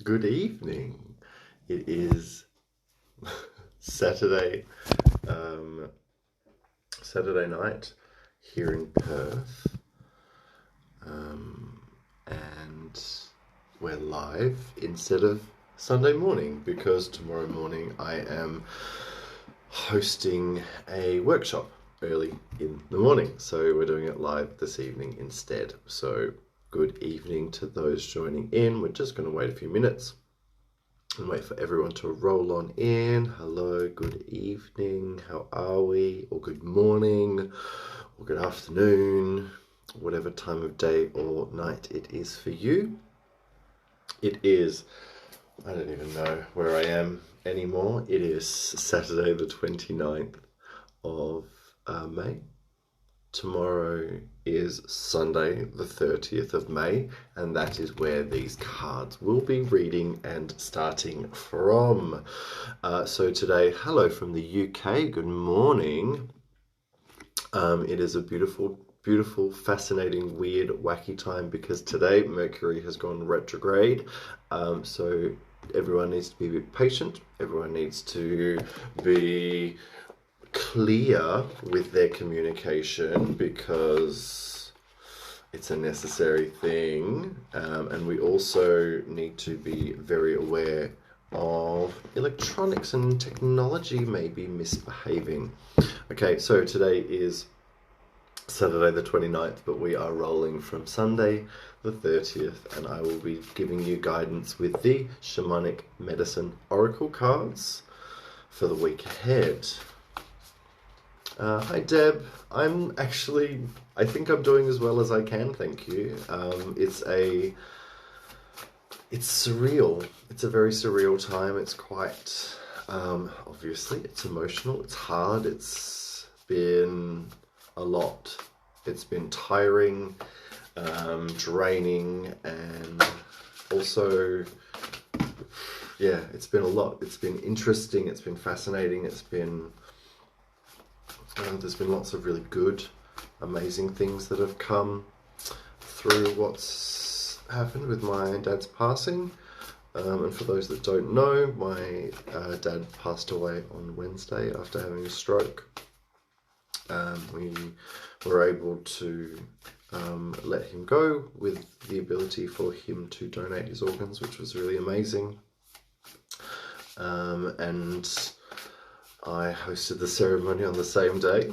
Good evening. It is Saturday, Saturday night here in Perth, and we're live instead of Sunday morning because tomorrow morning I am hosting a workshop early in the morning, so we're doing it live this evening instead. So good evening to those joining in. We're just going to wait a few minutes and wait for everyone to roll on in. Hello, good evening, how are we? Or good morning, or good afternoon, whatever time of day or night it is for you. It is, I don't even know where I am anymore. It is Saturday the 29th of May. Tomorrow is Sunday the 30th of May, and that is where these cards will be reading and starting from. So today, hello from the UK, good morning. It is a beautiful, fascinating, weird, wacky time because today Mercury has gone retrograde. So everyone needs to be a bit patient. Everyone needs to be clear with their communication because it's a necessary thing, and we also need to be very aware of electronics and technology maybe misbehaving. Okay, so today is Saturday the 29th, but we are rolling from Sunday the 30th, and I will be giving you guidance with the Shamanic Medicine Oracle Cards for the week ahead. Hi Deb, I think I'm doing as well as I can, thank you. It's surreal. It's a very surreal time. It's quite, obviously it's emotional, it's hard, it's been a lot. It's been tiring, draining, and also, yeah, it's been a lot. It's been interesting, it's been fascinating, there's been lots of really good, amazing things that have come through what's happened with my dad's passing. And for those that don't know, my dad passed away on Wednesday after having a stroke. We were able to let him go with the ability for him to donate his organs, which was really amazing. And I hosted the ceremony on the same day,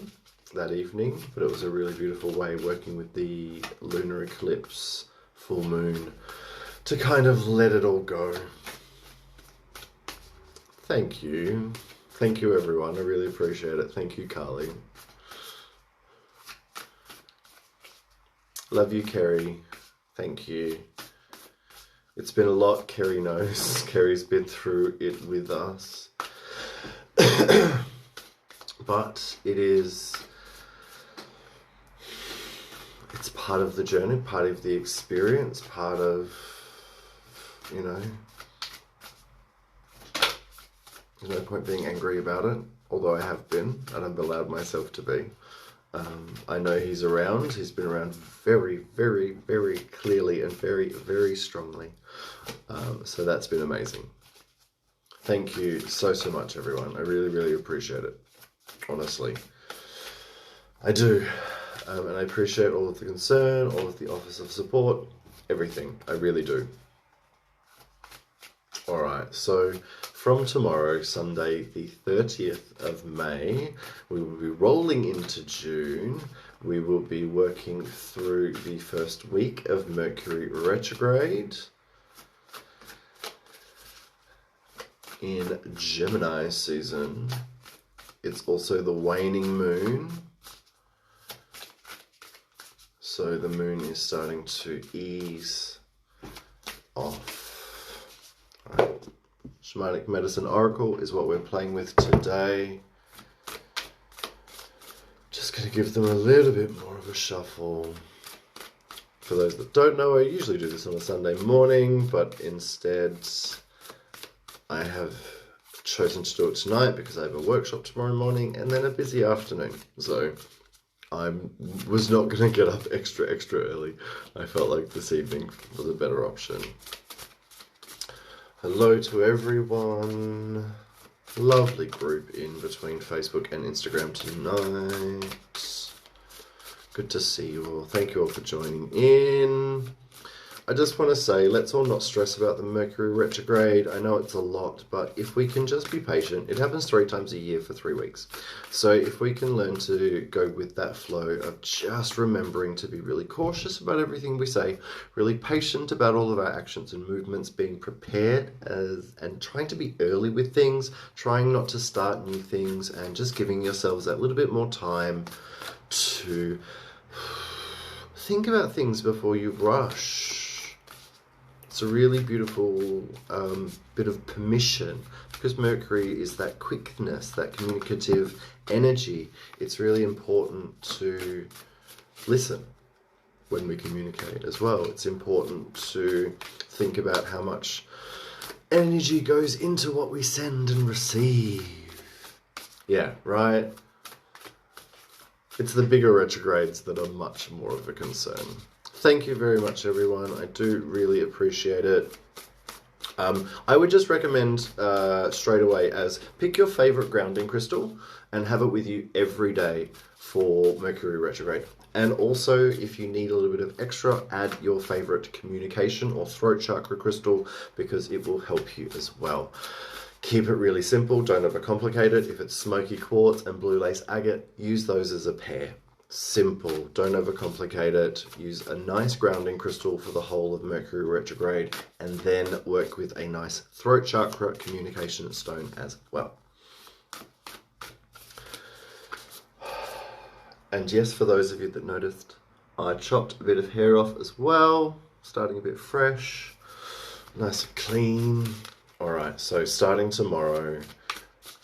that evening, but it was a really beautiful way working with the lunar eclipse, full moon, to kind of let it all go. Thank you. Thank you, everyone. I really appreciate it. Thank you, Carly. Love you, Kerry. Thank you. It's been a lot, Kerry knows. Kerry's been through it with us. But it's part of the journey, part of the experience, part of, there's no point being angry about it, although I have been, and I've allowed myself to be. I know he's around. He's been around very, very, very clearly and very, very strongly. So that's been amazing. Thank you so much, everyone. I really, really appreciate it. Honestly, I do. And I appreciate all of the concern, all of the offers of support, everything. I really do. All right, so from tomorrow, Sunday, the 30th of May, we will be rolling into June. We will be working through the first week of Mercury retrograde in Gemini season. It's also the waning moon. So the moon is starting to ease off. All right. Shamanic Medicine Oracle is what we're playing with today. Just going to give them a little bit more of a shuffle. For those that don't know, I usually do this on a Sunday morning, but instead I have chosen to do it tonight because I have a workshop tomorrow morning and then a busy afternoon. So I was not going to get up extra early. I felt like this evening was a better option. Hello to everyone. Lovely group in between Facebook and Instagram tonight. Good to see you all. Thank you all for joining in. I just want to say, let's all not stress about the Mercury retrograde. I know it's a lot, but if we can just be patient, it happens 3 times a year for 3 weeks. So if we can learn to go with that flow of just remembering to be really cautious about everything we say, really patient about all of our actions and movements, being prepared and trying to be early with things, trying not to start new things, and just giving yourselves that little bit more time to think about things before you rush. It's a really beautiful bit of permission, because Mercury is that quickness, that communicative energy. It's really important to listen when we communicate as well. It's important to think about how much energy goes into what we send and receive. Yeah, right? It's the bigger retrogrades that are much more of a concern. Thank you very much, everyone. I do really appreciate it. I would just recommend straight away as pick your favorite grounding crystal and have it with you every day for Mercury retrograde. And also, if you need a little bit of extra, add your favorite communication or throat chakra crystal, because it will help you as well. Keep it really simple. Don't overcomplicate it. If it's smoky quartz and blue lace agate, use those as a pair. Simple, don't overcomplicate it. Use a nice grounding crystal for the whole of Mercury retrograde, and then work with a nice throat chakra communication stone as well. And yes, for those of you that noticed, I chopped a bit of hair off as well, starting a bit fresh, nice and clean. All right, so starting tomorrow,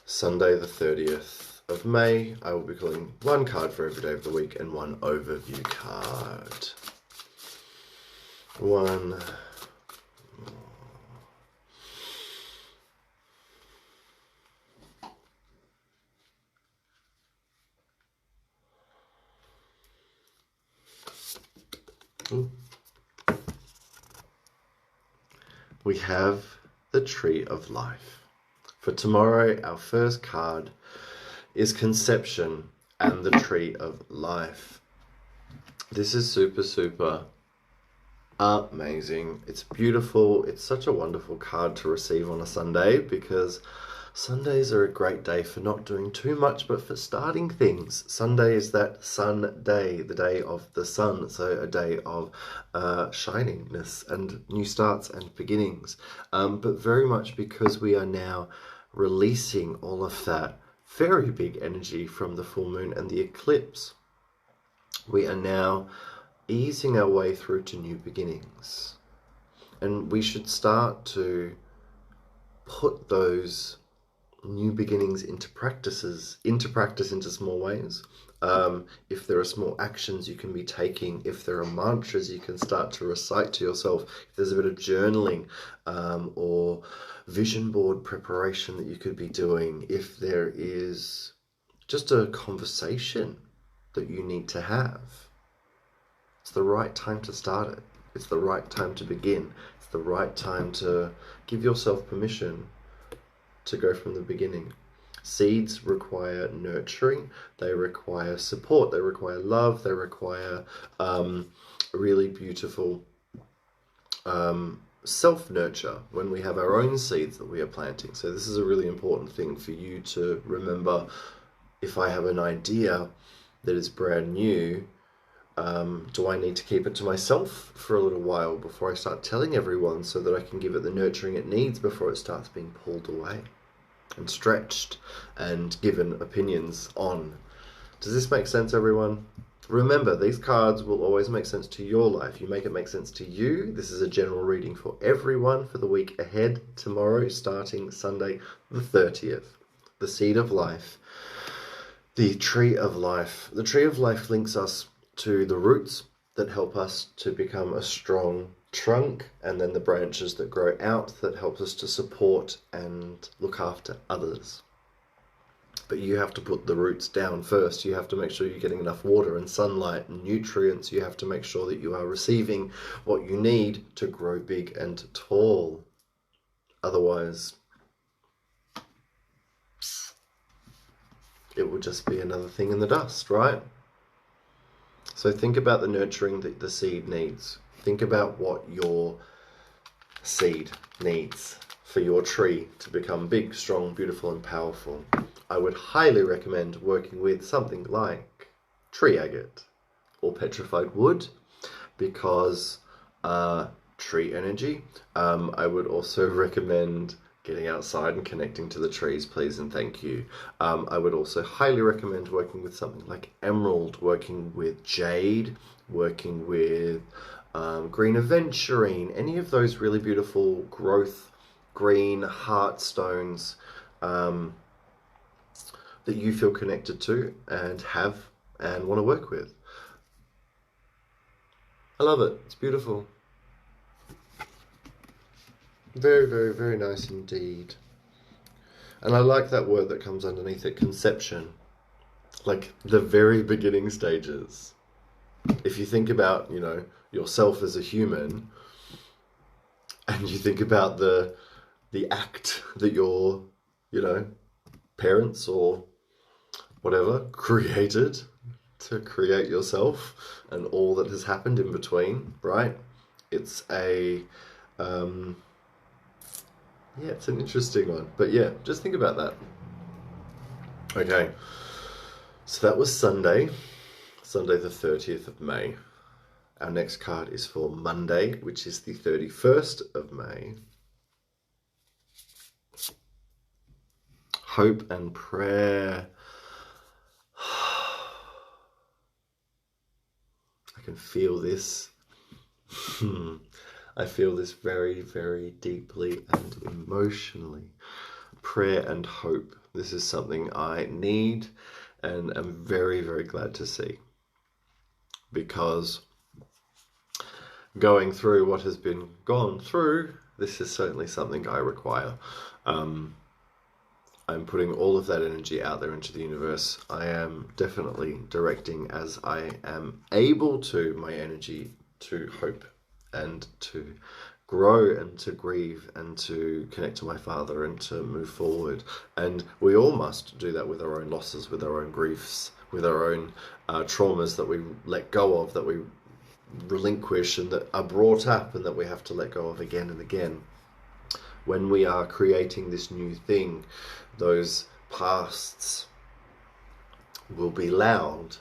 Sunday the 30th of May, I will be pulling 1 card for every day of the week and 1 overview card. 1. We have the Tree of Life. For tomorrow, our first card is Conception and the Tree of Life. This is super amazing. It's beautiful. It's such a wonderful card to receive on a Sunday, because Sundays are a great day for not doing too much, but for starting things. Sunday is that sun day, the day of the sun, so a day of shiningness and new starts and beginnings. But very much because we are now releasing all of that very big energy from the full moon and the eclipse. We are now easing our way through to new beginnings. And we should start to put those new beginnings into practice into small ways. If there are small actions you can be taking, if there are mantras you can start to recite to yourself, if there's a bit of journaling or vision board preparation that you could be doing, if there is just a conversation that you need to have, it's the right time to start it. It's the right time to begin. It's the right time to give yourself permission to go from the beginning. Seeds require nurturing, they require support, they require love, they require really beautiful self-nurture when we have our own seeds that we are planting. So this is a really important thing for you to remember. If I have an idea that is brand new, do I need to keep it to myself for a little while before I start telling everyone, so that I can give it the nurturing it needs before it starts being pulled away and stretched and given opinions on? Does this make sense, everyone? Remember, these cards will always make sense to your life. You make it make sense to you. This is a general reading for everyone for the week ahead. Tomorrow, starting Sunday the 30th. The Seed of Life. The Tree of Life. The Tree of Life links us to the roots that help us to become a strong trunk, and then the branches that grow out that help us to support and look after others. But you have to put the roots down first. You have to make sure you're getting enough water and sunlight and nutrients. You have to make sure that you are receiving what you need to grow big and tall. Otherwise, it would just be another thing in the dust, right? So think about the nurturing that the seed needs. Think about what your seed needs for your tree to become big, strong, beautiful, and powerful. I would highly recommend working with something like tree agate or petrified wood, because tree energy. I would also recommend getting outside and connecting to the trees, please and thank you. I would also highly recommend working with something like emerald, working with jade, working with green aventurine, any of those really beautiful growth green heart stones that you feel connected to and have and want to work with. I love it. It's beautiful. Very, very, very nice indeed. And I like that word that comes underneath it, conception. Like the very beginning stages. If you think about, you know, yourself as a human, and you think about the act that your, you know, parents or whatever created to create yourself, and all that has happened in between, right? It's a yeah, it's an interesting one. But yeah, just think about that. Okay, so that was Sunday the 30th of May. Our next card is for Monday, which is the 31st of May. Hope and prayer. I can feel this. I feel this very, very deeply and emotionally. Prayer and hope. This is something I need and am very, very glad to see. Because going through what has been gone through, this is certainly something I require. I'm putting all of that energy out there into the universe. I am definitely directing, as I am able to, my energy to hope and to grow and to grieve and to connect to my father and to move forward. And we all must do that with our own losses, with our own griefs, with our own traumas that we let go of, that we relinquish and that are brought up and that we have to let go of again and again. When we are creating this new thing, those pasts will be loud,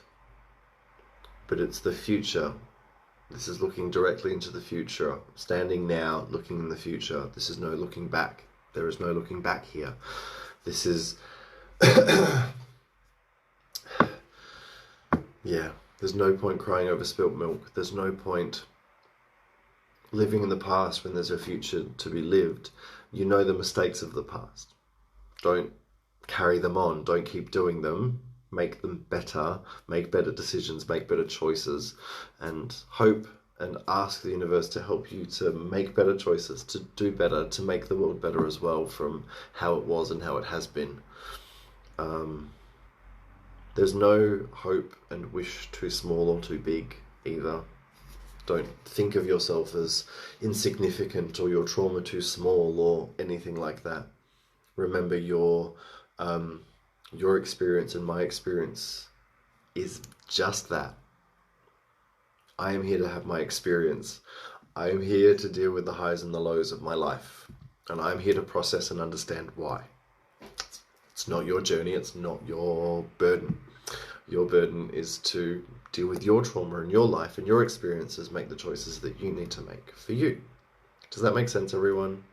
but it's the future. This is looking directly into the future, standing now, looking in the future. This is no looking back. There is no looking back here. This is, yeah, there's no point crying over spilt milk. There's no point living in the past when there's a future to be lived. You know the mistakes of the past. Don't carry them on. Don't keep doing them. Make them better, make better decisions, make better choices, and hope and ask the universe to help you to make better choices, to do better, to make the world better as well from how it was and how it has been. There's no hope and wish too small or too big either. Don't think of yourself as insignificant or your trauma too small or anything like that. Remember your experience and my experience is just that. I am here to have my experience. I am here to deal with the highs and the lows of my life. And I'm here to process and understand why. It's not your journey. It's not your burden. Your burden is to deal with your trauma and your life and your experiences, make the choices that you need to make for you. Does that make sense, everyone?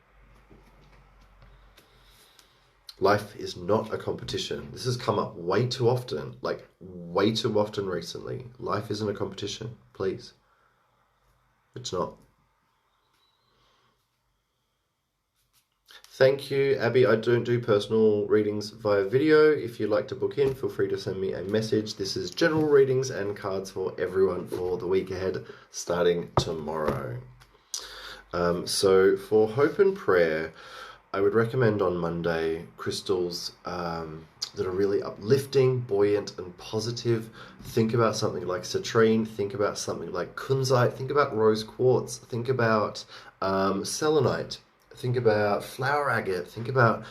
Life is not a competition. This has come up way too often, like way too often recently. Life isn't a competition, please. It's not. Thank you, Abby. I don't do personal readings via video. If you'd like to book in, feel free to send me a message. This is general readings and cards for everyone for the week ahead, starting tomorrow. So for hope and prayer, I would recommend on Monday crystals that are really uplifting, buoyant, and positive. Think about something like citrine. Think about something like kunzite. Think about rose quartz. Think about selenite. think about flower agate, think about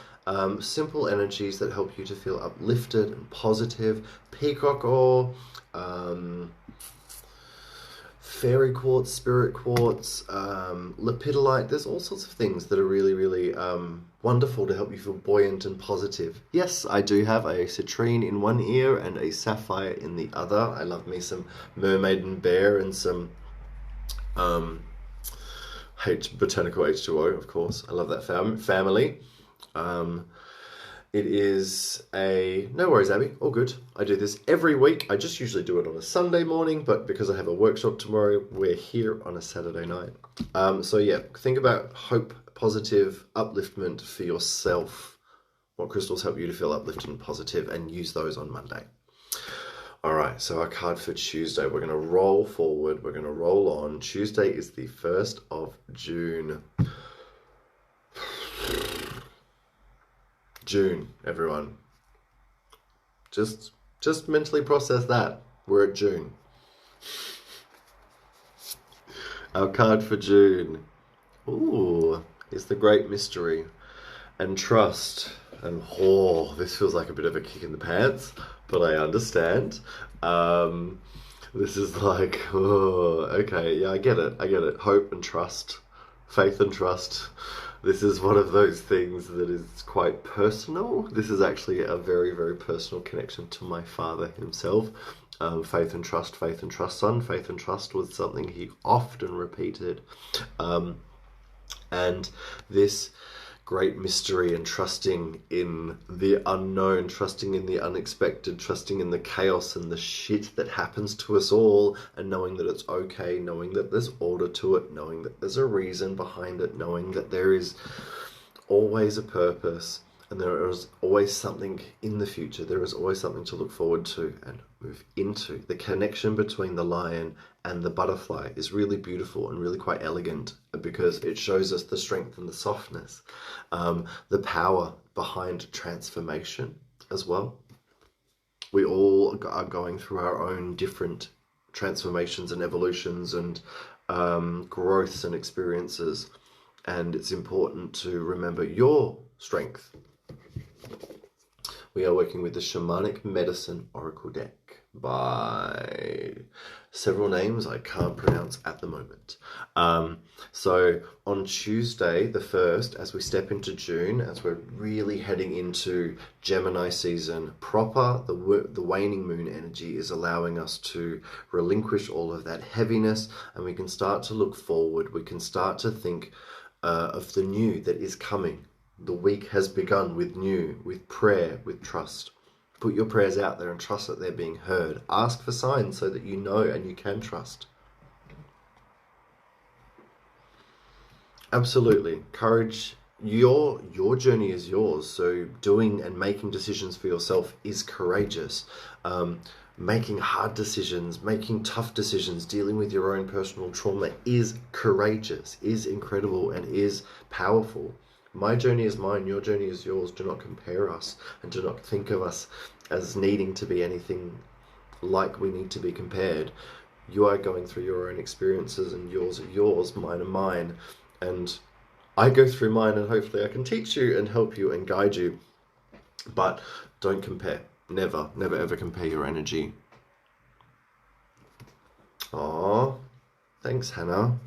simple energies that help you to feel uplifted and positive. Peacock ore, fairy quartz, spirit quartz, lepidolite. There's all sorts of things that are really, really wonderful to help you feel buoyant and positive. Yes, I do have a citrine in one ear and a sapphire in the other. I love me some mermaid and bear and some botanical H2O, of course. I love that family. It is no worries, Abby, all good. I do this every week. I just usually do it on a Sunday morning, but because I have a workshop tomorrow, we're here on a Saturday night. So yeah, think about hope, positive, upliftment for yourself. What crystals help you to feel uplifted and positive, and use those on Monday. All right, so our card for Tuesday, we're going to roll forward. We're going to roll on. Tuesday is the 1st of June. June, everyone. Just mentally process that. We're at June. Our card for June. Ooh, is the Great Mystery and Trust. And this feels like a bit of a kick in the pants, but I understand. This is like, okay, yeah, I get it. Hope and trust, faith and trust. This is one of those things that is quite personal. This is actually a very, very personal connection to my father himself. Faith and trust, son. Faith and trust was something he often repeated. And this great mystery and trusting in the unknown, trusting in the unexpected, trusting in the chaos and the shit that happens to us all, and knowing that it's okay, knowing that there's order to it, knowing that there's a reason behind it, knowing that there is always a purpose, and there is always something in the future. There is always something to look forward to and move into. The connection between the lion and the butterfly is really beautiful and really quite elegant, because it shows us the strength and the softness, the power behind transformation as well. We all are going through our own different transformations and evolutions and growths and experiences, and it's important to remember your strength. We are working with the Shamanic Medicine Oracle deck by several names I can't pronounce at the moment. So on Tuesday the 1st, as we step into June, as we're really heading into Gemini season proper, the waning moon energy is allowing us to relinquish all of that heaviness, and we can start to look forward. We can start to think of the new that is coming. The week has begun with new, with prayer, with trust. Put your prayers out there and trust that they're being heard. Ask for signs so that you know and you can trust. Absolutely. Courage. Your journey is yours. So doing and making decisions for yourself is courageous. Making hard decisions, making tough decisions, dealing with your own personal trauma is courageous, is incredible, and is powerful. My journey is mine, your journey is yours. Do not compare us, and do not think of us as needing to be anything like we need to be compared. You are going through your own experiences, and yours are yours, mine are mine. And I go through mine, and hopefully I can teach you and help you and guide you. But don't compare. Never ever compare your energy. Aww. Thanks, Hannah.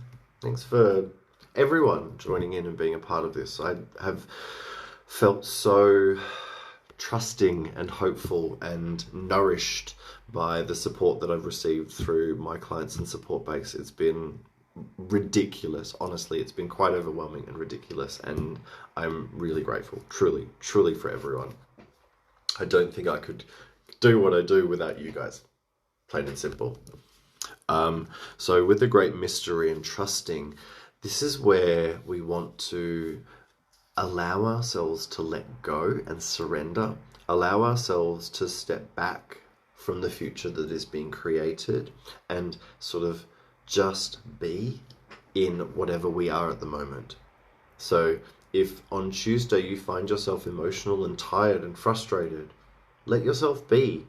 Thanks for everyone joining in and being a part of this. I have felt so trusting and hopeful and nourished by the support that I've received through my clients and support base. It's been ridiculous. Honestly, it's been quite overwhelming and ridiculous, and I'm really grateful, truly for everyone. I don't think I could do what I do without you guys, plain and simple. So with the great mystery and trusting, this is where we want to allow ourselves to let go and surrender, allow ourselves to step back from the future that is being created and sort of just be in whatever we are at the moment. So if on Tuesday you find yourself emotional and tired and frustrated, let yourself be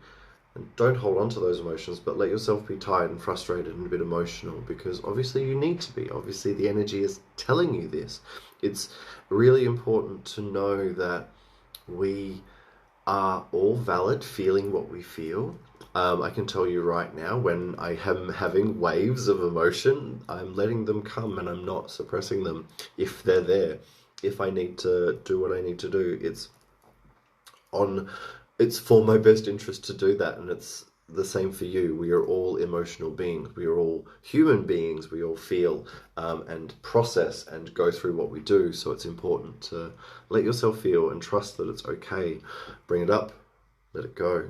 And don't hold on to those emotions, but let yourself be tired and frustrated and a bit emotional, because obviously you need to be. Obviously the energy is telling you this. It's really important to know that we are all valid feeling what we feel. I can tell you right now, when I am having waves of emotion, I'm letting them come and I'm not suppressing them if they're there. If I need to do what I need to do, it's for my best interest to do that, and it's the same for you. We are all emotional beings. We are all human beings. We all feel and process and go through what we do. So it's important to let yourself feel and trust that it's okay. Bring it up, let it go.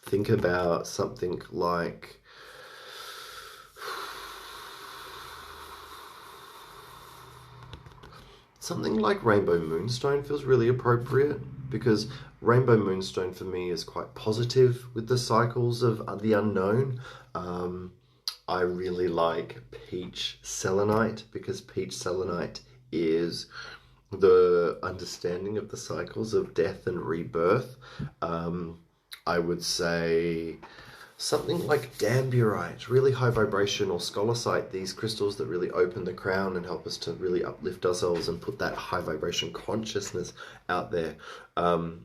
Think about something like Rainbow Moonstone feels really appropriate, because Rainbow Moonstone for me is quite positive with the cycles of the unknown. I really like Peach Selenite, because Peach Selenite is the understanding of the cycles of death and rebirth. I would say something like Damburite, really high vibration, or Scholasite, these crystals that really open the crown and help us to really uplift ourselves and put that high vibration consciousness out there, and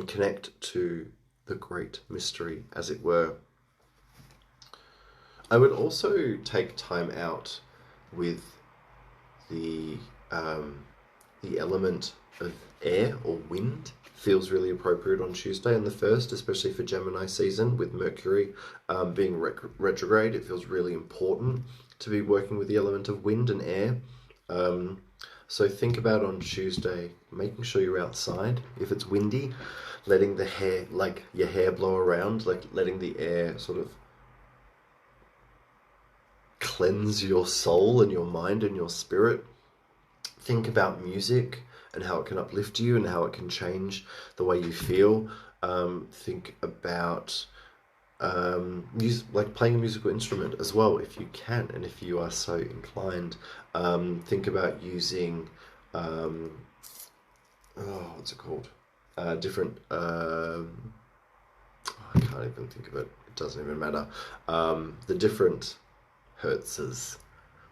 connect to the great mystery, as it were. I would also take time out with the element of air or wind. Feels really appropriate on Tuesday and the 1st, especially for Gemini season, with Mercury being retrograde. It feels really important to be working with the element of wind and air. So think about on Tuesday, making sure you're outside. If it's windy, letting the hair, like your hair blow around, like letting the air sort of cleanse your soul and your mind and your spirit. Think about music and how it can uplift you and how it can change the way you feel. Think about like playing a musical instrument as well, if you can, and if you are so inclined. Think about using what's it called? Different I can't even think of it. It doesn't even matter. The different hertzes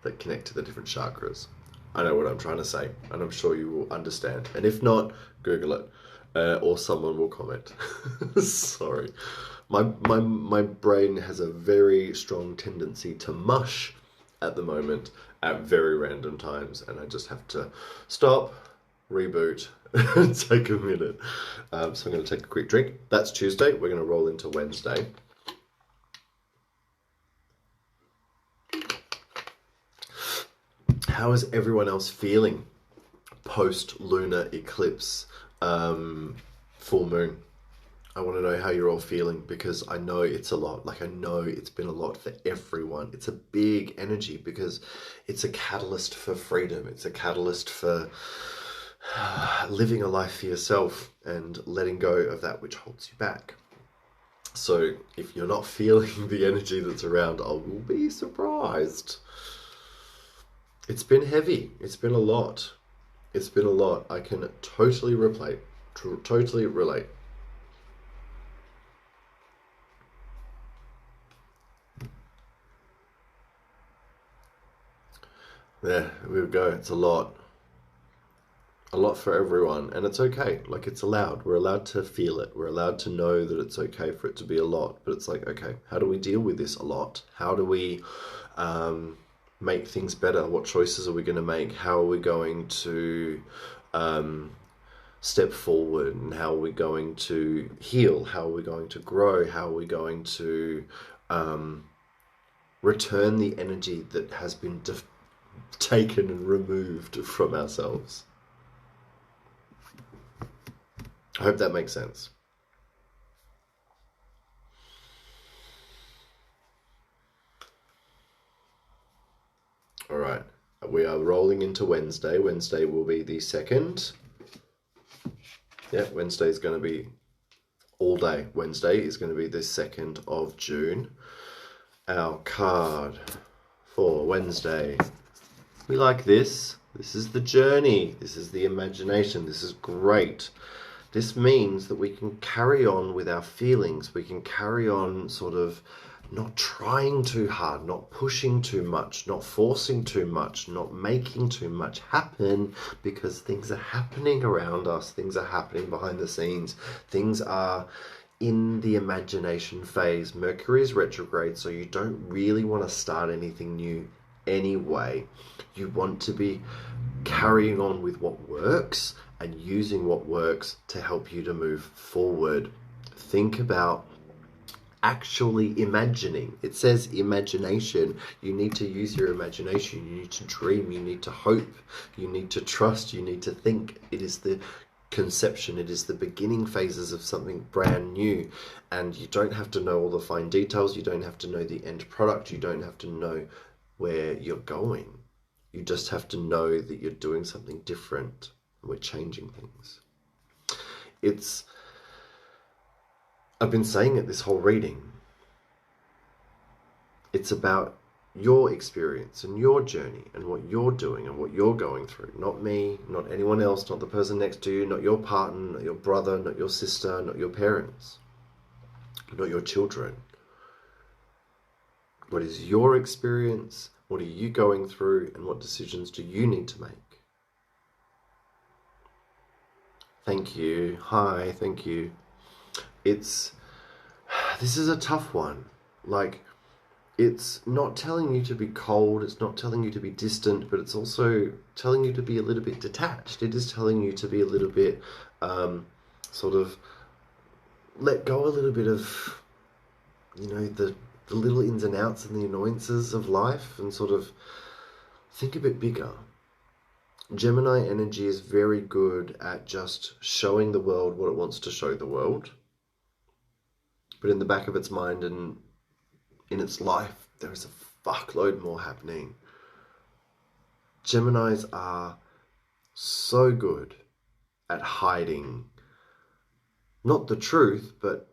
that connect to the different chakras. I know what I'm trying to say, and I'm sure you will understand. And if not, Google it, or someone will comment. Sorry. My brain has a very strong tendency to mush at the moment at very random times, and I just have to stop, reboot, and take a minute. So I'm going to take a quick drink. That's Tuesday. We're going to roll into Wednesday. How is everyone else feeling post-lunar eclipse, full moon? I want to know how you're all feeling, because I know it's a lot. Like, I know it's been a lot for everyone. It's a big energy because it's a catalyst for freedom. It's a catalyst for living a life for yourself and letting go of that which holds you back. So if you're not feeling the energy that's around, I will be surprised. It's been heavy. It's been a lot. It's been a lot. I can totally relate. Totally relate. There we go. It's a lot. A lot for everyone. And it's okay. Like, it's allowed. We're allowed to feel it. We're allowed to know that it's okay for it to be a lot. But it's like, okay, how do we deal with this a lot? How do we make things better? What choices are we going to make? How are we going to step forward? And how are we going to heal? How are we going to grow? How are we going to return the energy that has been taken and removed from ourselves? I hope that makes sense. All right, we are rolling into Wednesday. Wednesday will be the 2nd. Yeah, Wednesday is going to be all day. Wednesday is going to be the 2nd of June. Our card for Wednesday. We like this. This is the journey. This is the imagination. This is great. This means that we can carry on with our feelings. We can carry on sort of not trying too hard, not pushing too much, not forcing too much, not making too much happen, because things are happening around us. Things are happening behind the scenes. Things are in the imagination phase. Mercury is retrograde, so you don't really want to start anything new anyway. You want to be carrying on with what works and using what works to help you to move forward. Think about actually imagining. It says imagination. You need to use your imagination. You need to dream. You need to hope. You need to trust. You need to think. It is the conception. It is the beginning phases of something brand new. And you don't have to know all the fine details. You don't have to know the end product. You don't have to know where you're going. You just have to know that you're doing something different. And we're changing things. I've been saying it this whole reading. It's about your experience and your journey and what you're doing and what you're going through. Not me, not anyone else, not the person next to you, not your partner, not your brother, not your sister, not your parents, not your children. What is your experience? What are you going through? And what decisions do you need to make? Thank you. Hi, thank you. This is a tough one. Like, it's not telling you to be cold, it's not telling you to be distant, but it's also telling you to be a little bit detached. It is telling you to be a little bit, sort of, let go a little bit of, the little ins and outs and the annoyances of life, and sort of think a bit bigger. Gemini energy is very good at just showing the world what it wants to show the world. But in the back of its mind and in its life, there is a fuckload more happening. Geminis are so good at hiding, not the truth, but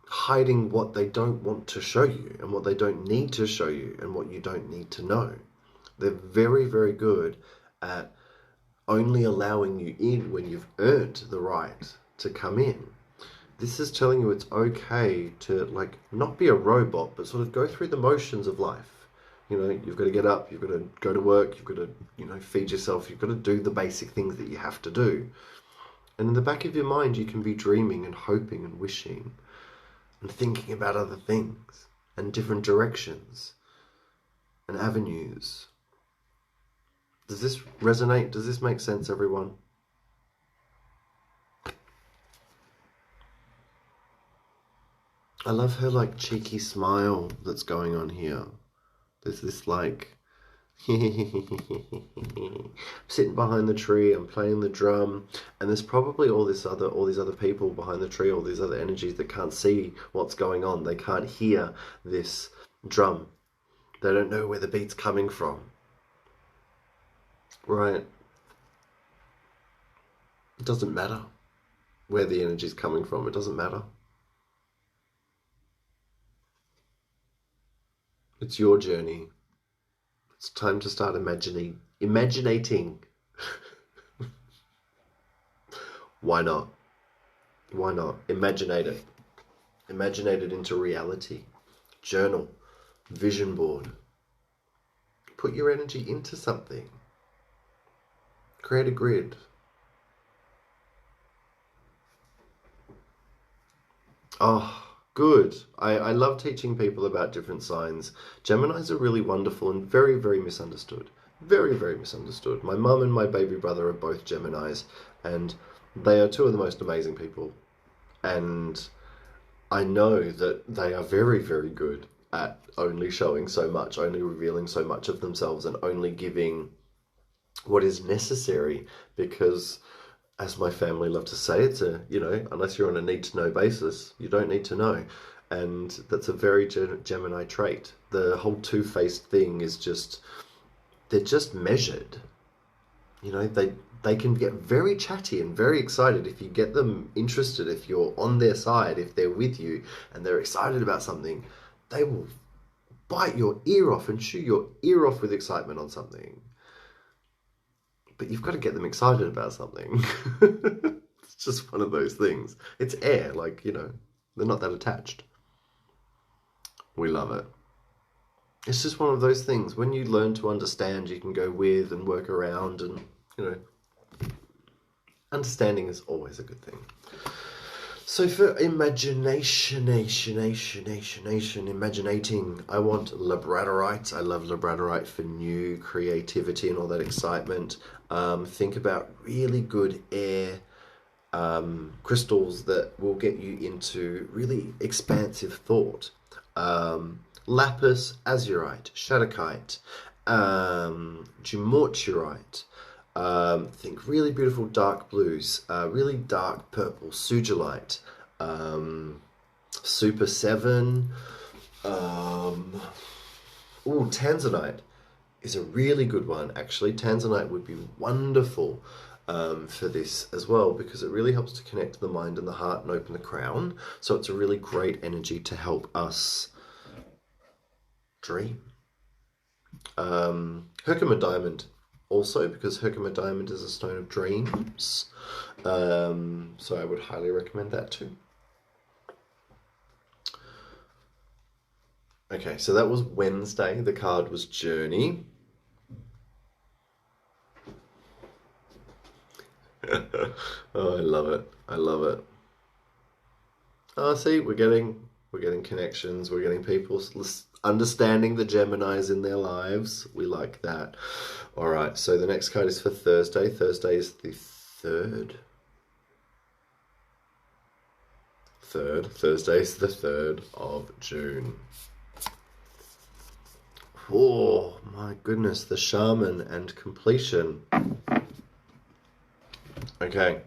hiding what they don't want to show you and what they don't need to show you and what you don't need to know. They're very, very good at only allowing you in when you've earned the right to come in. This is telling you it's okay to not be a robot, but sort of go through the motions of life. You've got to get up, you've got to go to work, you've got to, feed yourself, you've got to do the basic things that you have to do. And in the back of your mind, you can be dreaming and hoping and wishing and thinking about other things and different directions and avenues. Does this resonate? Does this make sense, everyone? I love her cheeky smile that's going on here. There's this sitting behind the tree, I'm playing the drum, and there's probably all these other people behind the tree, all these other energies that can't see what's going on. They can't hear this drum. They don't know where the beat's coming from. Right? It doesn't matter where the energy's coming from. It doesn't matter. It's your journey. It's time to start imaginating. Why not? Why not? Imaginate it. Imaginate it into reality. Journal. Vision board. Put your energy into something. Create a grid. Oh, good. I love teaching people about different signs. Geminis are really wonderful and very, very misunderstood. Very, very misunderstood. My mum and my baby brother are both Geminis, and they are two of the most amazing people. And I know that they are very, very good at only showing so much, only revealing so much of themselves, and only giving what is necessary, because, as my family love to say, it's unless you're on a need-to-know basis, you don't need to know. And that's a very Gemini trait. The whole two-faced thing is they're just measured. They can get very chatty and very excited if you get them interested, if you're on their side, if they're with you and they're excited about something. They will bite your ear off and chew your ear off with excitement on something. But you've got to get them excited about something. It's just one of those things. It's air, like, you know, they're not that attached. We love it. It's just one of those things. When you learn to understand, you can go with and work around, and, you know, understanding is always a good thing. So for imaginating, I want labradorite. I love labradorite for new creativity and all that excitement. Think about really good air crystals that will get you into really expansive thought. Lapis azurite, shadokite, dumortierite. Think really beautiful dark blues, really dark purple, sugilite, super 7. Tanzanite is a really good one, actually. Tanzanite would be wonderful for this as well, because it really helps to connect the mind and the heart and open the crown. So it's a really great energy to help us dream. Herkimer diamond also, because Herkimer diamond is a stone of dreams. So I would highly recommend that too. Okay, so that was Wednesday. The card was Journey. Oh, I love it. I love it. Oh, see, we're getting connections. We're getting people understanding the Geminis in their lives. We like that. All right, so the next card is for Thursday. Thursday is the 3rd. Thursday is the 3rd of June. Oh, my goodness, the Shaman and completion. Okay.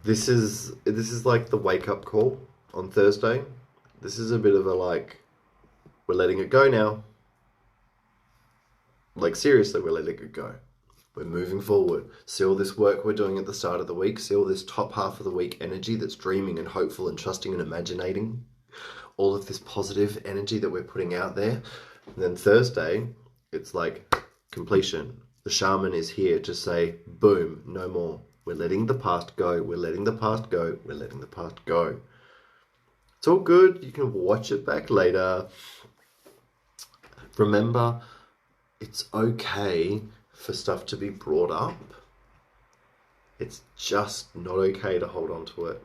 This is like the wake-up call on Thursday. This is a bit of a, like, we're letting it go now. Like, seriously, we're letting it go. We're moving forward. See all this work we're doing at the start of the week. See all this top half of the week energy that's dreaming and hopeful and trusting and imaginating. All of this positive energy that we're putting out there. And then Thursday, it's like completion. The shaman is here to say, boom, no more. We're letting the past go. We're letting the past go. We're letting the past go. It's all good. You can watch it back later. Remember, it's okay for stuff to be brought up. It's just not okay to hold on to it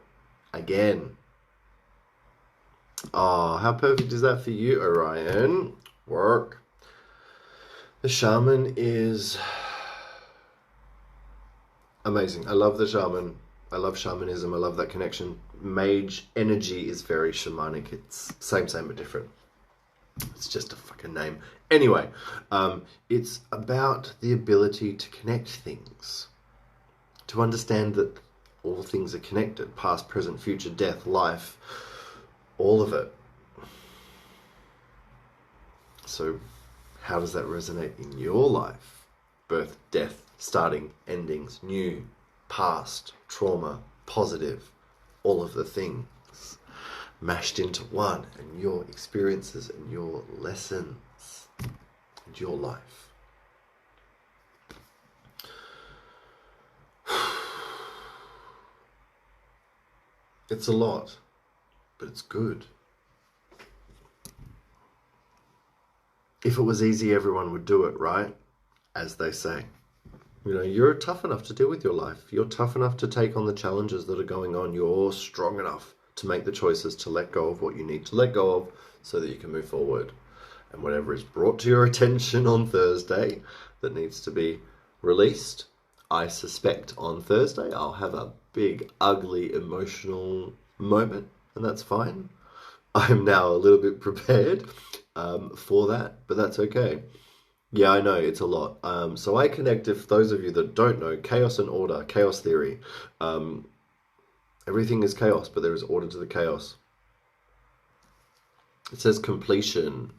again. Oh, how perfect is that for you, Orion? Work. The shaman is amazing. I love the shaman. I love shamanism. I love that connection. Mage energy is very shamanic. It's same but different. It's just a fucking name. Anyway, it's about the ability to connect things. To understand that all things are connected. Past, present, future, death, life. All of it. So, how does that resonate in your life? Birth, death, starting, endings, new, past, trauma, positive, all of the things mashed into one, and your experiences and your lessons and your life. It's a lot, but it's good. If it was easy, everyone would do it, right? As they say. You know, you're tough enough to deal with your life. You're tough enough to take on the challenges that are going on. You're strong enough to make the choices to let go of what you need to let go of so that you can move forward. And whatever is brought to your attention on Thursday that needs to be released, I suspect on Thursday I'll have a big, ugly, emotional moment, and that's fine. I'm now a little bit prepared for that, but that's okay. Yeah, I know, it's a lot. So I connect, if those of you that don't know, chaos and order, chaos theory. Everything is chaos, but there is order to the chaos. It says completion.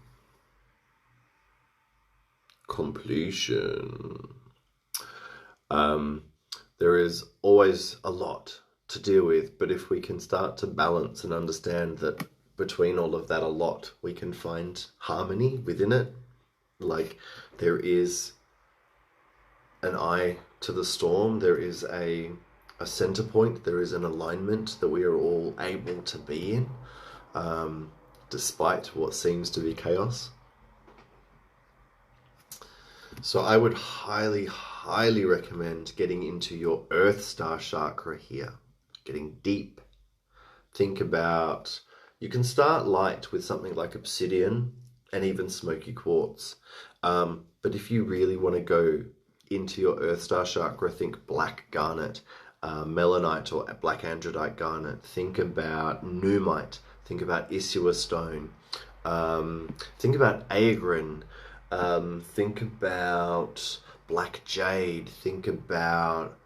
Completion. There is always a lot to deal with, but if we can start to balance and understand that between all of that a lot, we can find harmony within it. Like, there is an eye to the storm, there is a a center point. There is an alignment that we are all able to be in, despite what seems to be chaos. So I would highly, highly recommend getting into your Earth Star chakra here, getting deep. Think about, you can start light with something like obsidian and even smoky quartz. But if you really want to go into your Earth Star chakra, think black garnet, melanite or black andradite garnet. Think about nuumite. Think about Isua stone. Think about agrin. Think about black jade. Think about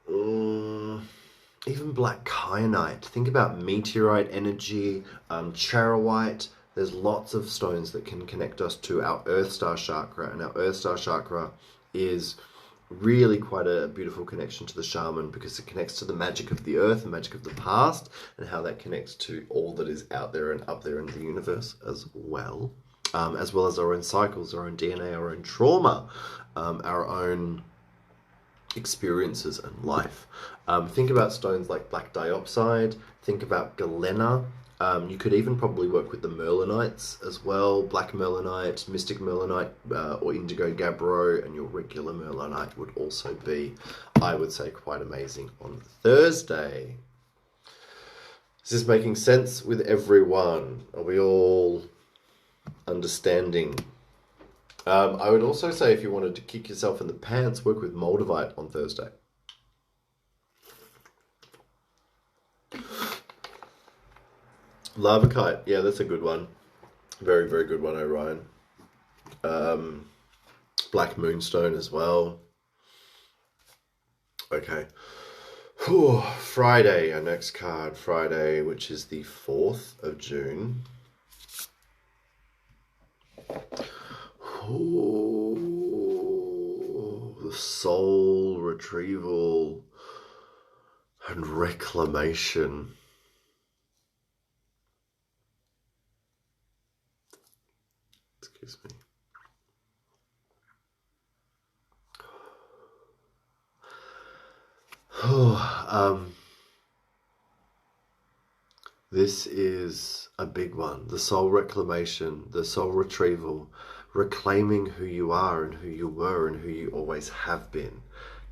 even black kyanite. Think about meteorite energy, charoite. There's lots of stones that can connect us to our Earth Star chakra, and our Earth Star chakra is really quite a beautiful connection to the shaman, because it connects to the magic of the earth, the magic of the past, and how that connects to all that is out there and up there in the universe as well as our own cycles, our own DNA, our own trauma, our own experiences and life. Think about stones like black diopside. Think about galena. You could even probably work with the merlinites as well. Black merlinite, mystic merlinite, or indigo gabbro, and your regular merlinite would also be, I would say, quite amazing on Thursday. Is this making sense with everyone? Are we all understanding? I would also say, if you wanted to kick yourself in the pants, work with moldavite on Thursday. Lavakite, yeah, that's a good one. Very, very good one, Orion. Black moonstone as well. Okay. Whew. Friday, our next card, Friday, which is the 4th of June. Ooh, the soul retrieval and reclamation. Excuse me. This is a big one. The soul reclamation, the soul retrieval, reclaiming who you are and who you were and who you always have been,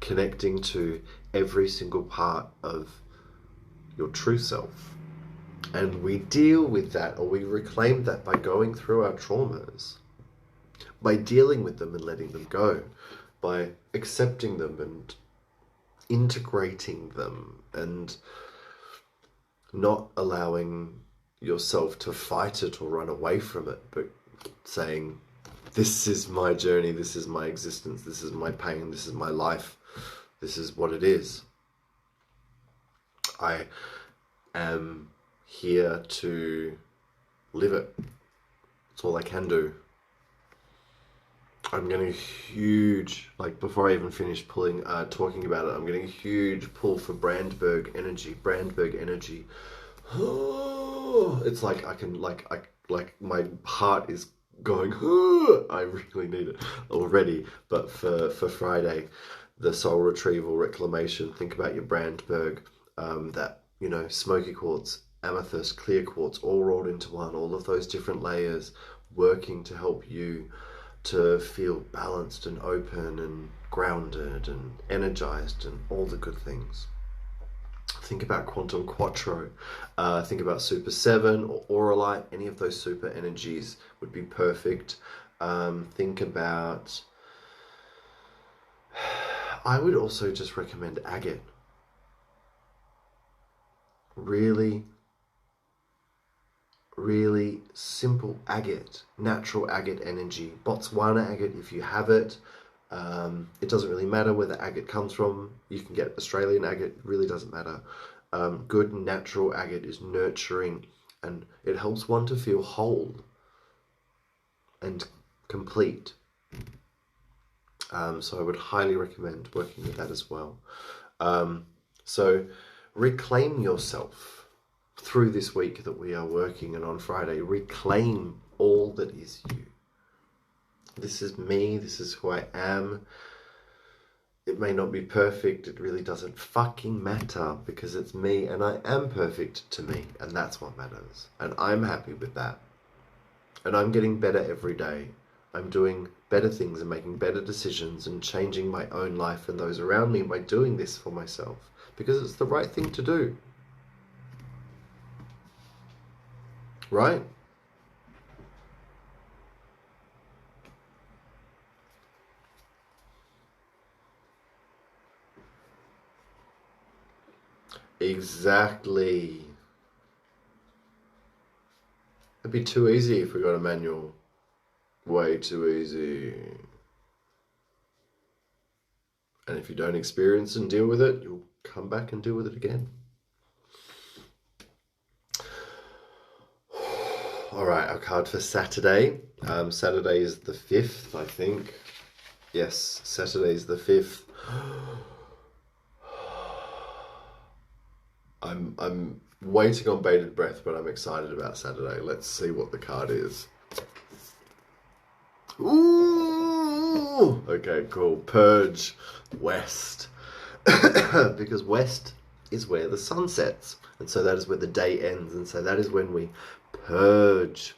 connecting to every single part of your true self. And we deal with that, or we reclaim that, by going through our traumas, by dealing with them and letting them go, by accepting them and integrating them, and not allowing yourself to fight it or run away from it, but saying, this is my journey, this is my existence, this is my pain, this is my life, this is what it is. I am here to live it. That's all I can do. I'm getting a huge, like, before I even finish talking about it, I'm getting a huge pull for Brandberg energy. It's like I can, like my heart is going, I really need it already. But for Friday, the soul retrieval, reclamation, think about your Brandberg, that, smoky quartz, amethyst, clear quartz, all rolled into one, all of those different layers working to help you to feel balanced and open and grounded and energized and all the good things. Think about quantum quattro. Think about super 7 or auralite. Any of those super energies would be perfect. Think about, I would also just recommend agate. Really, really simple agate, natural agate energy. Botswana agate, if you have it. It doesn't really matter where the agate comes from. You can get Australian agate, it really doesn't matter. Good natural agate is nurturing, and it helps one to feel whole and complete. So I would highly recommend working with that as well. So reclaim yourself through this week that we are working, and on Friday, reclaim all that is you. This is me, this is who I am. it may not be perfect. It really doesn't fucking matter, because it's me and I am perfect to me, and that's what matters. And I'm happy with that. And I'm getting better every day. I'm doing better things and making better decisions and changing my own life and those around me by doing this for myself, because it's the right thing to do. Right? Exactly. It'd be too easy if we got a manual. Way too easy. And if you don't experience and deal with it, you'll come back and deal with it again. All right, our card for Saturday. Saturday is the 5th, I think. Yes, Saturday is the 5th. I'm waiting on bated breath, but I'm excited about Saturday. Let's see what the card is. Ooh! Okay, cool. Purge. West. Because west is where the sun sets. And so that is where the day ends. And so that is when we purge.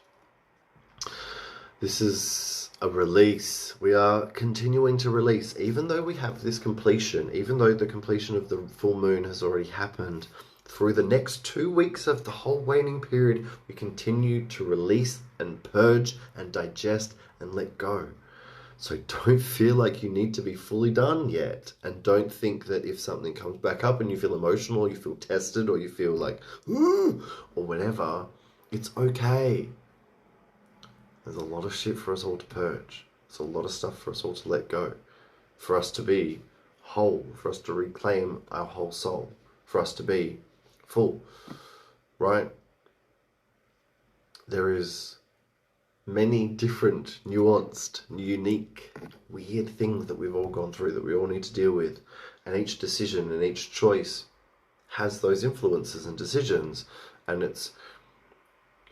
This is a release. We are continuing to release. Even though we have this completion, even though the completion of the full moon has already happened, through the next 2 weeks of the whole waning period, we continue to release and purge and digest and let go. So don't feel like you need to be fully done yet. And don't think that if something comes back up and you feel emotional, or you feel tested, or you feel like, ooh, or whatever, it's okay. There's a lot of shit for us all to purge. There's a lot of stuff for us all to let go. For us to be whole, for us to reclaim our whole soul, for us to be full, right? There is many different, nuanced, unique, weird things that we've all gone through, that we all need to deal with. And each decision and each choice has those influences and decisions. And it's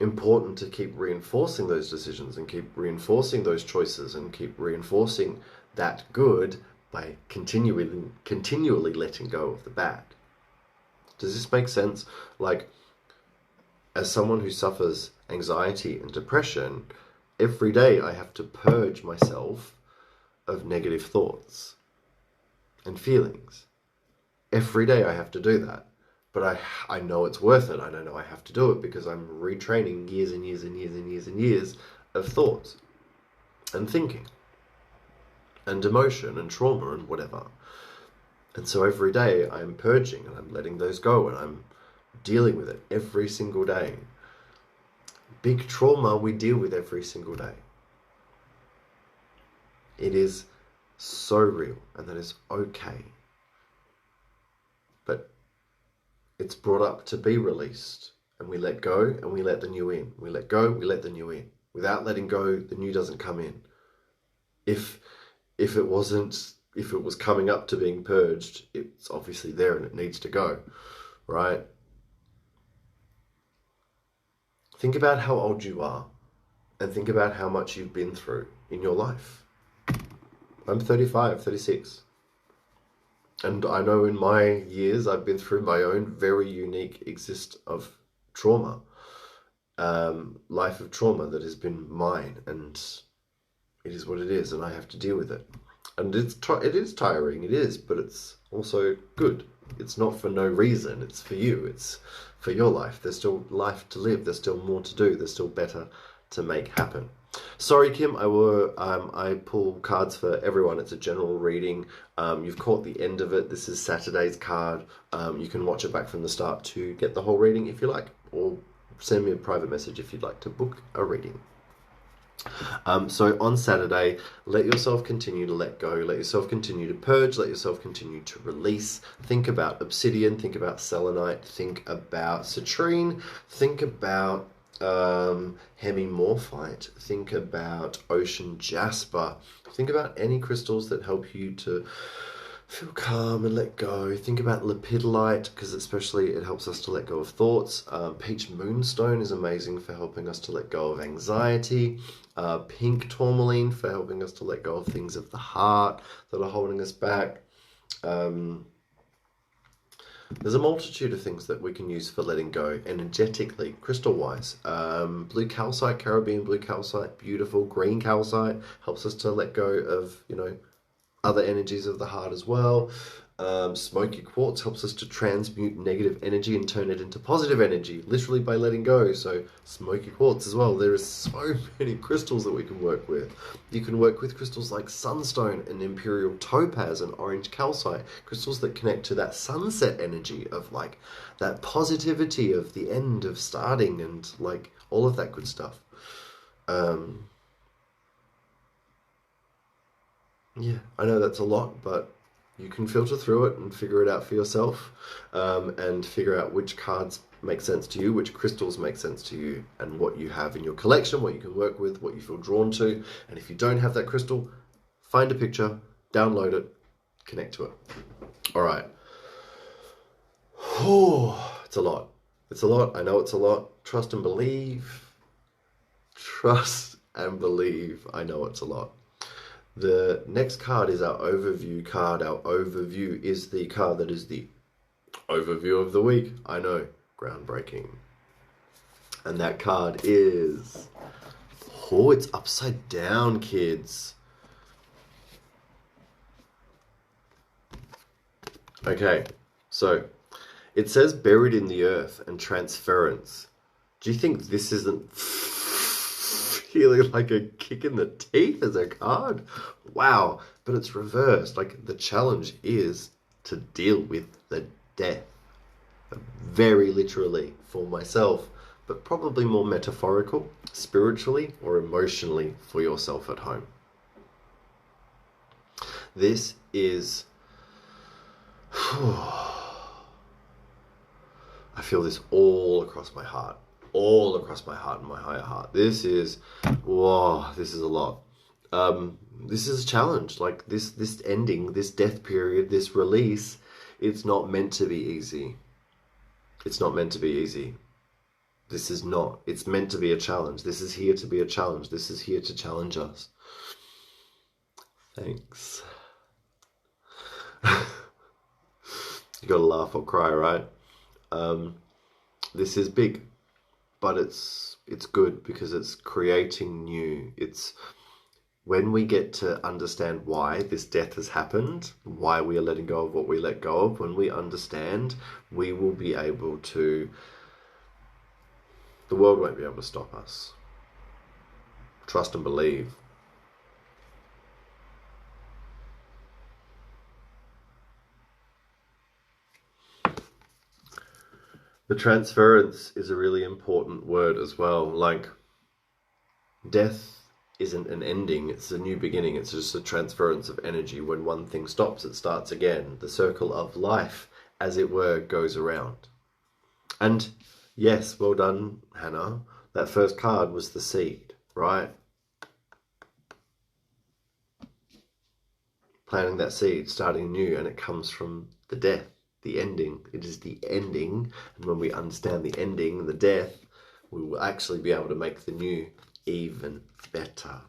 important to keep reinforcing those decisions and keep reinforcing those choices and keep reinforcing that good by continually letting go of the bad. Does this make sense? Like, as someone who suffers anxiety and depression, every day I have to purge myself of negative thoughts and feelings. Every day I have to do that. But I know it's worth it. I know I have to do it because I'm retraining years and years and years and years and years of thoughts and thinking and emotion and trauma and whatever. And so every day I'm purging and I'm letting those go and I'm dealing with it every single day. Big trauma we deal with every single day. It is so real, and that is okay. But it's brought up to be released, and we let go and we let the new in. We let go, we let the new in. Without letting go, the new doesn't come in. If it was coming up to being purged, it's obviously there and it needs to go, right? Think about how old you are and think about how much you've been through in your life. I'm 35, 36. And I know in my years I've been through my own very unique of trauma. Life of trauma that has been mine, and it is what it is, and I have to deal with it. And it is tiring, it is, but it's also good. It's not for no reason, it's for you, it's for your life. There's still life to live, there's still more to do, there's still better to make happen. Sorry, Kim, I pull cards for everyone. It's a general reading. You've caught the end of it. This is Saturday's card. You can watch it back from the start to get the whole reading if you like, or send me a private message if you'd like to book a reading. So on Saturday, let yourself continue to let go, let yourself continue to purge, let yourself continue to release. Think about obsidian, think about selenite, think about citrine, think about hemimorphite, think about ocean jasper, think about any crystals that help you to feel calm and let go. Think about lepidolite, because especially it helps us to let go of thoughts. Peach moonstone is amazing for helping us to let go of anxiety. Pink tourmaline for helping us to let go of things of the heart that are holding us back. There's a multitude of things that we can use for letting go energetically, crystal-wise. Blue calcite, Caribbean blue calcite, beautiful. Green calcite helps us to let go of, other energies of the heart as well. Smoky quartz helps us to transmute negative energy and turn it into positive energy, literally by letting go. So smoky quartz as well. There are so many crystals that we can work with. You can work with crystals like sunstone and imperial topaz and orange calcite, crystals that connect to that sunset energy of like that positivity of the end of starting and like all of that good stuff. Yeah, I know that's a lot, but you can filter through it and figure it out for yourself, and figure out which cards make sense to you, which crystals make sense to you, and what you have in your collection, what you can work with, what you feel drawn to. And if you don't have that crystal, find a picture, download it, connect to it. All right. It's a lot. It's a lot. I know it's a lot. Trust and believe. Trust and believe. I know it's a lot. The next card is our overview card. Our overview is the card that is the overview of the week. I know, groundbreaking. And that card is... Oh, it's upside down, kids. Okay, so it says buried in the earth and transference. Do you think this isn't feeling like a kick in the teeth as a card? Wow, but it's reversed. Like, the challenge is to deal with the death. Very literally for myself, but probably more metaphorical, spiritually or emotionally for yourself at home. This is... I feel this all across my heart. All across my heart and my higher heart. This is, whoa, this is a lot. This is a challenge. Like this ending, this death period, this release, it's not meant to be easy. It's not meant to be easy. This is not. It's meant to be a challenge. This is here to be a challenge. This is here to challenge us. Thanks. You gotta laugh or cry, right? This is big. But it's good because it's creating new. It's when we get to understand why this death has happened, why we are letting go of what we let go of, when we understand, we will be able to, the world won't be able to stop us. Trust and believe. The transference is a really important word as well. Like, death isn't an ending, it's a new beginning. It's just a transference of energy. When one thing stops, it starts again. The circle of life, as it were, goes around. And yes, well done, Hannah. That first card was the seed, right? Planting that seed, starting new, and it comes from the death. The ending. It is the ending, and when we understand the ending, the death, we will actually be able to make the new even better.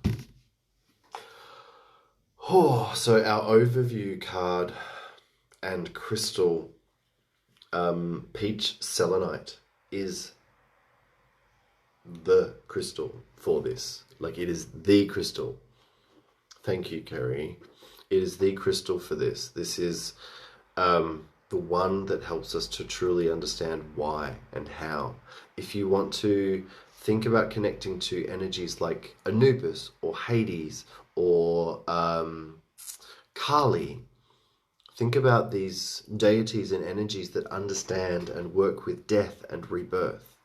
Oh, so our overview card and crystal, peach selenite, is the crystal for this. Like, it is the crystal. Thank you, Kerry. It is the crystal for this. This is the one that helps us to truly understand why and how. If you want to think about connecting to energies like Anubis or Hades or Kali, think about these deities and energies that understand and work with death and rebirth.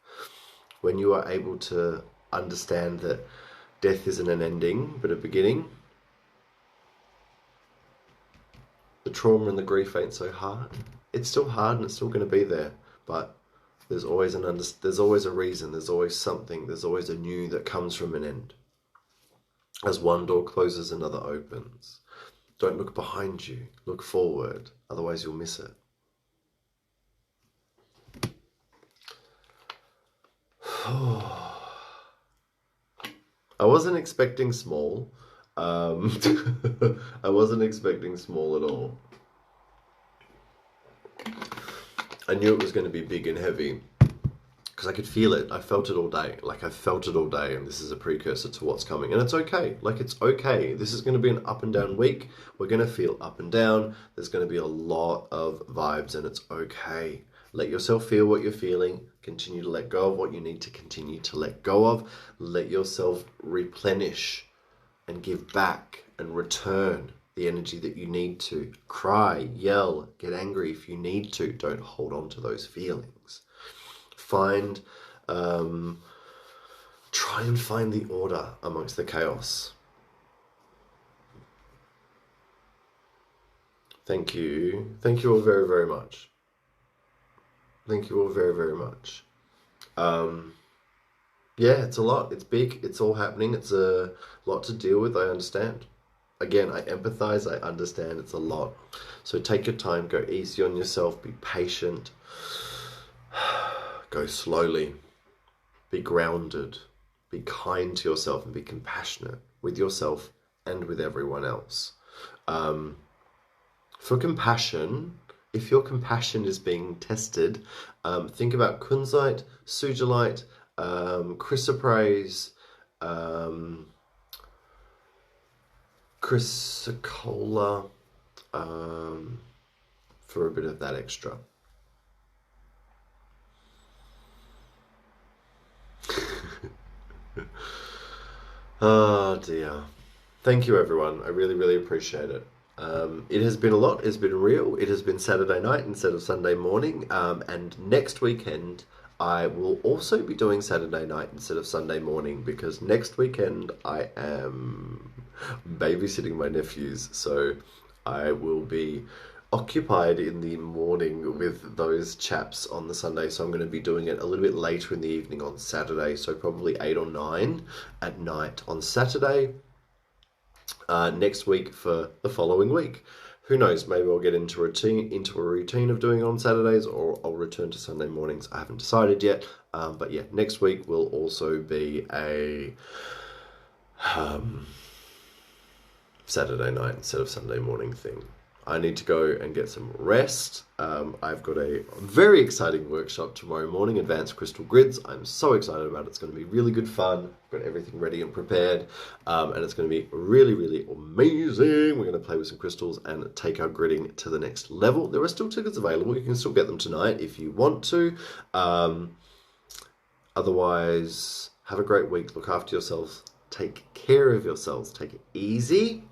When you are able to understand that death isn't an ending but a beginning, the trauma and the grief ain't so hard. It's still hard and it's still going to be there, but there's always there's always a reason, there's always something, there's always a new that comes from an end. As one door closes, another opens. Don't look behind you, look forward, otherwise you'll miss it. I wasn't expecting small. I wasn't expecting small at all. I knew it was going to be big and heavy because I could feel it. I felt it all day. Like, I felt it all day, and this is a precursor to what's coming. And it's okay. Like, it's okay. This is going to be an up and down week. We're going to feel up and down. There's going to be a lot of vibes, and it's okay. Let yourself feel what you're feeling. Continue to let go of what you need to continue to let go of. Let yourself replenish and give back and return the energy that you need to. Cry, yell, get angry if you need to. Don't hold on to those feelings. Find, try and find the order amongst the chaos. Thank you. Thank you all very, very much. Thank you all very, very much. Yeah, it's a lot. It's big. It's all happening. It's a lot to deal with. I understand. Again, I empathize. I understand. It's a lot. So take your time. Go easy on yourself. Be patient. Go slowly. Be grounded. Be kind to yourself and be compassionate with yourself and with everyone else. For compassion, if your compassion is being tested, think about kunzite, sugilite, chrysoprase, chrysocolla, for a bit of that extra. Oh dear. Thank you, everyone. I really, really appreciate it. It has been a lot. It's been real. It has been Saturday night instead of Sunday morning. And next weekend, I will also be doing Saturday night instead of Sunday morning, because next weekend I am babysitting my nephews. So I will be occupied in the morning with those chaps on the Sunday. So I'm going to be doing it a little bit later in the evening on Saturday. So probably 8 or 9 at night on Saturday. Next week for the following week. Who knows, maybe I'll get into a routine of doing it on Saturdays, or I'll return to Sunday mornings. I haven't decided yet, but yeah, next week will also be a Saturday night instead of Sunday morning thing. I need to go and get some rest. I've got a very exciting workshop tomorrow morning, Advanced Crystal Grids. I'm so excited about it. It's going to be really good fun. I've got everything ready and prepared, and it's going to be really, really amazing. We're going to play with some crystals and take our gridding to the next level. There are still tickets available. You can still get them tonight if you want to. Otherwise, have a great week. Look after yourselves. Take care of yourselves. Take it easy.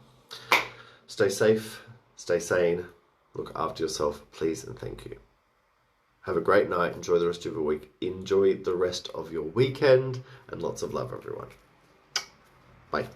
Stay safe. Stay sane, look after yourself, please, and thank you. Have a great night, enjoy the rest of your week, enjoy the rest of your weekend, and lots of love, everyone. Bye.